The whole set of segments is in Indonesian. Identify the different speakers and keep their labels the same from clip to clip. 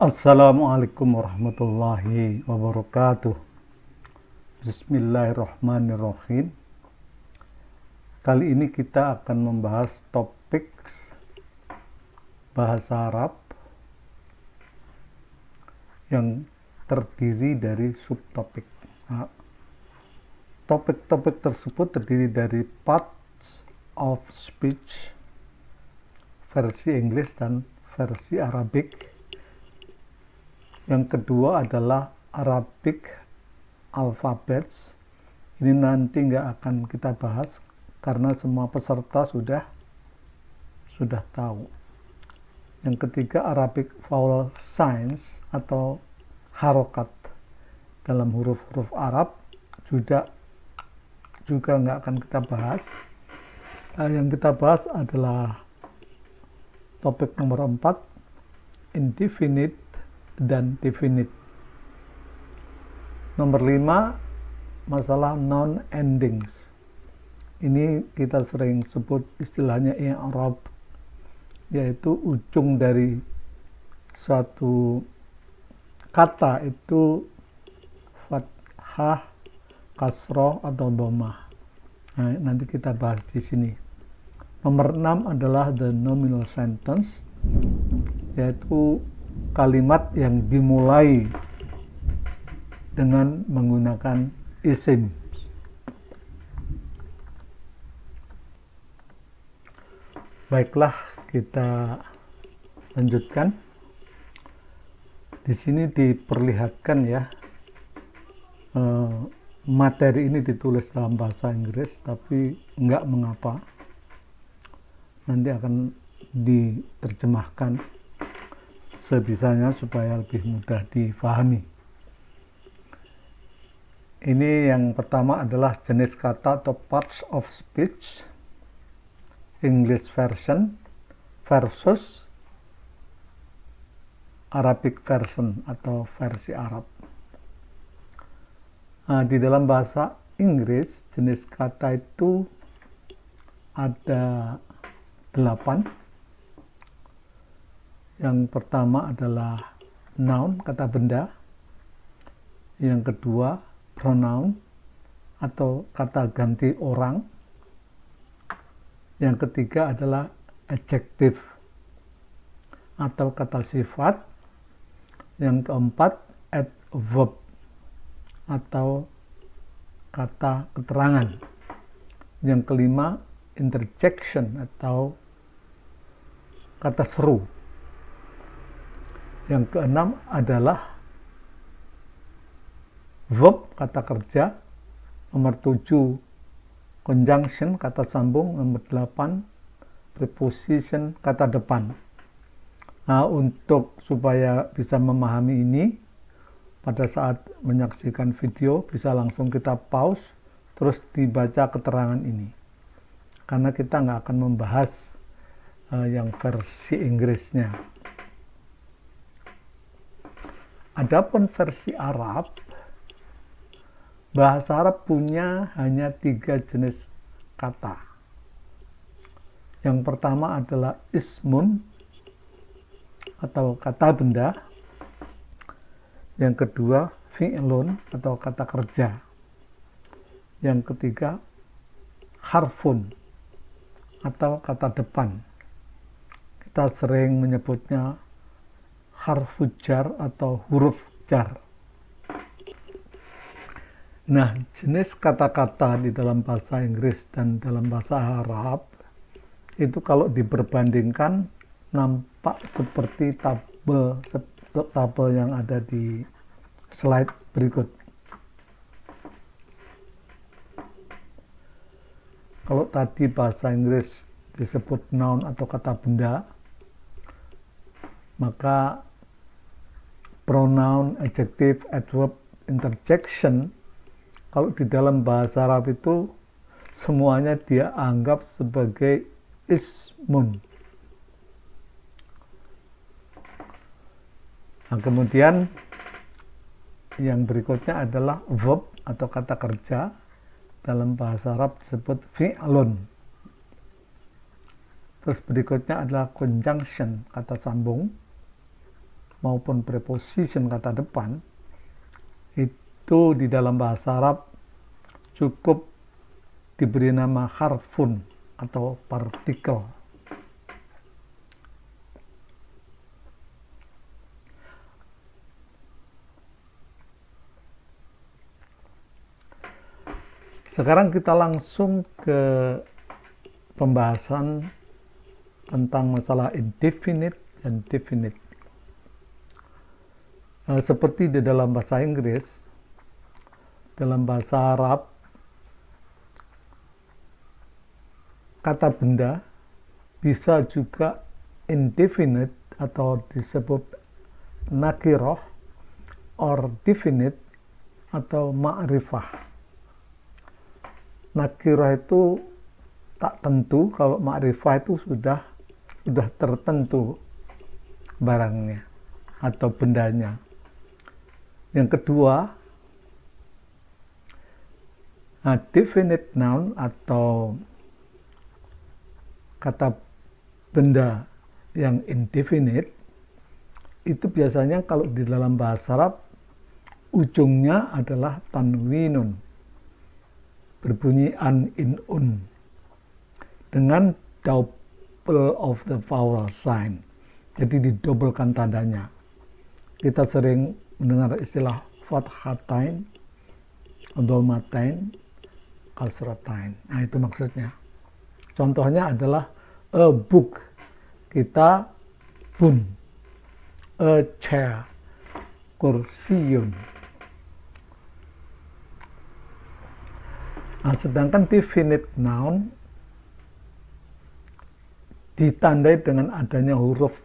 Speaker 1: Assalamualaikum warahmatullahi wabarakatuh. Bismillahirrahmanirrahim. Kali ini kita akan membahas topik bahasa Arab yang terdiri dari subtopik. Nah, topik-topik tersebut terdiri dari parts of speech versi Inggris dan versi Arabic. Yang kedua adalah Arabic alphabets. Ini nanti nggak akan kita bahas karena semua peserta sudah tahu. Yang ketiga Arabic vowel signs atau harokat dalam huruf-huruf Arab juga nggak akan kita bahas. Yang kita bahas adalah topik nomor 4, indefinite dan definite. Nomor 5, masalah noun endings. Ini kita sering sebut istilahnya i'rab, yaitu ujung dari suatu kata itu fathah, kasroh atau dhammah. Nah, nanti kita bahas di sini. Nomor 6 adalah the nominal sentence, yaitu kalimat yang dimulai dengan menggunakan isim. Baiklah, kita lanjutkan. Di sini diperlihatkan ya, materi ini ditulis dalam bahasa Inggris, tapi enggak mengapa. Nanti akan diterjemahkan sebisanya supaya lebih mudah difahami. Ini yang pertama adalah jenis kata atau parts of speech English version versus Arabic version atau versi Arab. Nah, di dalam bahasa Inggris jenis kata itu ada 8. Yang pertama adalah noun, kata benda. Yang kedua pronoun atau kata ganti orang. Yang ketiga adalah adjective atau kata sifat. Yang keempat adverb atau kata keterangan. Yang kelima interjection atau kata seru. Yang keenam adalah verb, kata kerja. Nomor 7 conjunction, kata sambung. Nomor 8 preposition, kata depan. Nah, untuk supaya bisa memahami ini, pada saat menyaksikan video bisa langsung kita pause terus dibaca keterangan ini, karena kita nggak akan membahas yang versi Inggrisnya. Adapun versi Arab, bahasa Arab punya hanya 3 jenis kata. Yang pertama adalah ismun atau kata benda. Yang kedua fi'lun atau kata kerja. Yang ketiga harfun atau kata depan. Kita sering menyebutnya harfu jar atau huruf jar. Nah, jenis kata-kata di dalam bahasa Inggris dan dalam bahasa Arab itu kalau diperbandingkan nampak seperti tabel yang ada di slide berikut. Kalau tadi bahasa Inggris disebut noun atau kata benda, maka pronoun, adjective, adverb, interjection, kalau di dalam bahasa Arab itu semuanya dia anggap sebagai ismun. Nah, kemudian yang berikutnya adalah verb atau kata kerja. Dalam bahasa Arab disebut fi'lun. Terus berikutnya adalah conjunction, kata sambung. maupun preposition kata depan itu di dalam bahasa Arab cukup diberi nama harfun atau partikel. Sekarang kita langsung ke pembahasan tentang masalah indefinite dan definite. Seperti di dalam bahasa Inggris, dalam bahasa Arab, kata benda bisa juga indefinite atau disebut nakirah, or definite atau ma'rifah. Nakirah itu tak tentu, kalau ma'rifah itu sudah tertentu barangnya atau bendanya. Yang kedua, definite noun atau kata benda yang indefinite itu biasanya kalau di dalam bahasa Arab ujungnya adalah tanwinun, berbunyi an, in, un, dengan double of the vowel sign. Jadi didobelkan tandanya. Kita sering mendengar istilah fathatain, dhammatain, kasratain. Nah, itu maksudnya. Contohnya adalah a book, kita bun, a chair, kursiyun. Nah, sedangkan definite noun ditandai dengan adanya huruf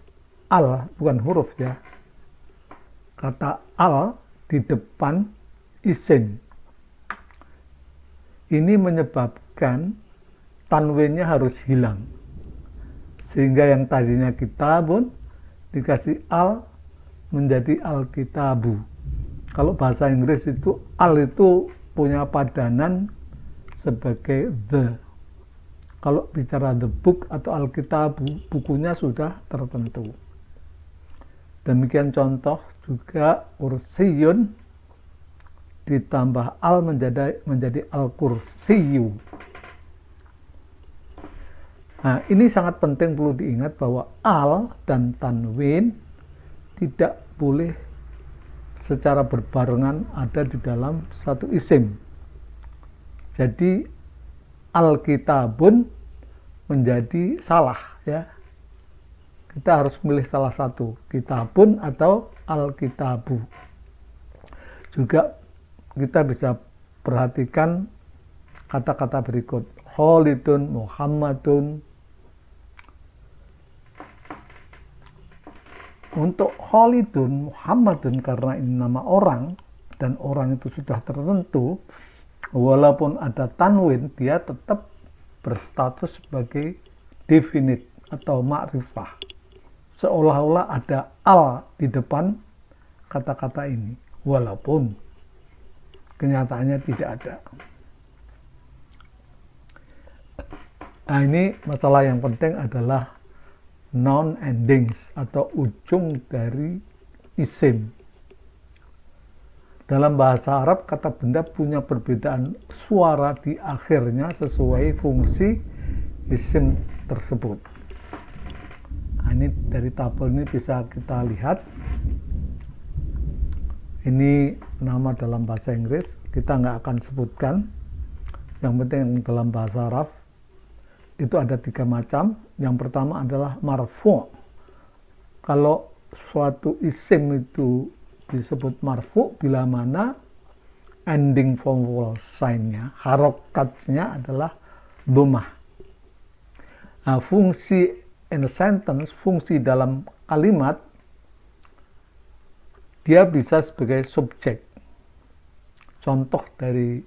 Speaker 1: al, bukan huruf ya. Kata al di depan isim. Ini menyebabkan tanwinnya harus hilang. Sehingga yang tadinya kitabun dikasih al menjadi alkitabu. Kalau bahasa Inggris itu al itu punya padanan sebagai the. Kalau bicara the book atau alkitab, bukunya sudah tertentu. Demikian contoh juga kursiyun ditambah al menjadi al-kursiyu. Nah, ini sangat penting, perlu diingat bahwa al dan tanwin tidak boleh secara berbarengan ada di dalam satu isim. Jadi alkitabun menjadi salah ya. Kita harus memilih salah satu, kitabun atau alkitabu. Juga kita bisa perhatikan kata-kata berikut. Khalidun, Muhammadun. Untuk Khalidun, Muhammadun karena ini nama orang dan orang itu sudah tertentu, walaupun ada tanwin, dia tetap berstatus sebagai definite atau ma'rifah. Seolah-olah ada al di depan kata-kata ini, walaupun kenyataannya tidak ada. Nah, ini masalah yang penting adalah noun endings atau ujung dari isim. Dalam bahasa Arab, kata benda punya perbedaan suara di akhirnya sesuai fungsi isim tersebut. Nah, ini dari tabel ini bisa kita lihat. Ini nama dalam bahasa Inggris, kita nggak akan sebutkan. Yang penting dalam bahasa Arab, itu ada 3 macam. Yang pertama adalah marfu'. Kalau suatu isim itu disebut marfu bila mana ending vowel sign-nya, harokatnya adalah dhammah. Nah, fungsi in a sentence, fungsi dalam kalimat, dia bisa sebagai subjek. Contoh dari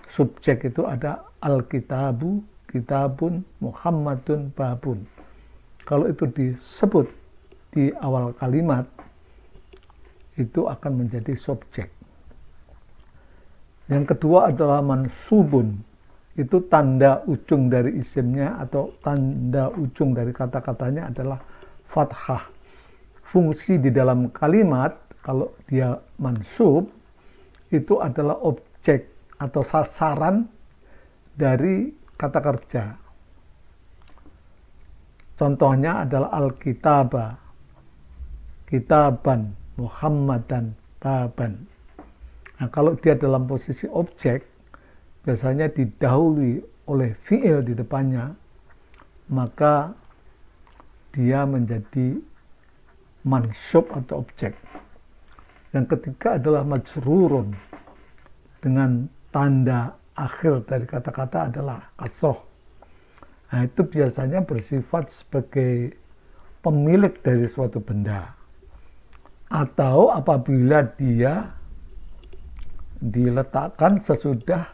Speaker 1: subjek itu ada alkitabu, kitabun, Muhammadun, babun. Kalau itu disebut di awal kalimat, itu akan menjadi subjek. Yang kedua adalah mansubun. Itu tanda ujung dari isimnya atau tanda ujung dari kata-katanya adalah fathah. fungsi di dalam kalimat, kalau dia mansub, itu adalah objek atau sasaran dari kata kerja. Contohnya adalah Alkitabah, kitaban, Muhammadan, baban. Nah, kalau dia dalam posisi objek, biasanya didahului oleh fi'il di depannya, maka dia menjadi mansub atau objek. Yang ketiga adalah majrurun, dengan tanda akhir dari kata-kata adalah kasroh. Nah, itu biasanya bersifat sebagai pemilik dari suatu benda, atau apabila dia diletakkan sesudah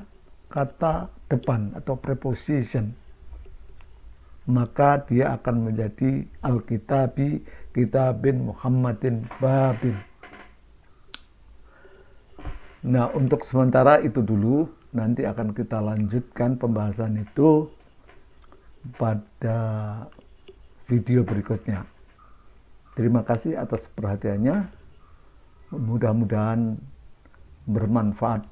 Speaker 1: kata depan atau preposition, maka dia akan menjadi Alkitabi, kitabin, Muhammadin, babin. Nah, untuk sementara itu dulu, nanti akan kita lanjutkan pembahasan itu pada video berikutnya. Terima kasih atas perhatiannya, mudah-mudahan bermanfaat.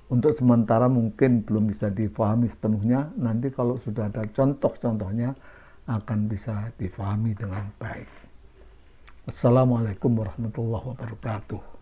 Speaker 1: Untuk sementara mungkin belum bisa difahami sepenuhnya, nanti kalau sudah ada contoh-contohnya akan bisa difahami dengan baik. Wassalamualaikum warahmatullahi wabarakatuh.